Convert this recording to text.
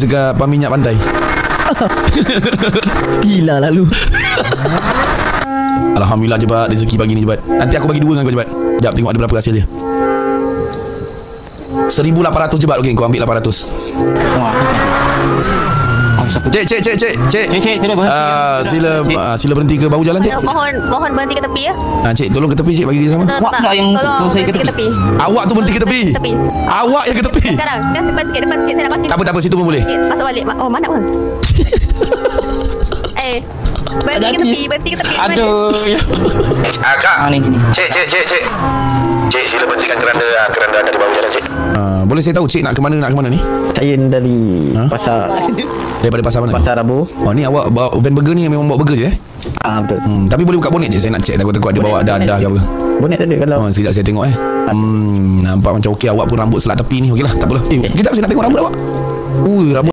dekat minyak pantai. Gila lalu. Alhamdulillah Jebat, rezeki pagi ni Jebat. Nanti aku bagi 2 dengan kau Jebat. Sekejap tengok ada berapa hasil dia. 1,800 Jebat. Okey, kau ambil 800. Cik, sila berhenti ke bahu jalan, Cik. Mohon berhenti ke tepi ya. Cik, tolong ke tepi, Cik, bagi dia sama. Tak, tolong berhenti ke tepi. Awak tu berhenti ke tepi. Awak yang ke tepi. Sekarang, depan sikit saya nak parking. Tak apa, situ pun boleh. Masuk balik. Oh, mana pun. Berhenti ke tepi. Aduh. Kak. Ni. Cik. Cik, sila berhentikan keranda ada di bawah jalan, Cik. Boleh saya tahu Cik nak ke mana ni? Saya dari pasar. Daripada pasar mana? Pasar Rabu. Oh, ni awak bawa van burger ni memang bawa burger je Betul. Tapi boleh buka bonet je. Saya nak check takut dia bawa dadah ke apa. Bonet tadi kalau. Sekejap saya tengok nampak macam okey. Awak pun rambut selat tepi ni. Okeylah, tak apalah. Kejap saya nak tengok rambut awak. Rambut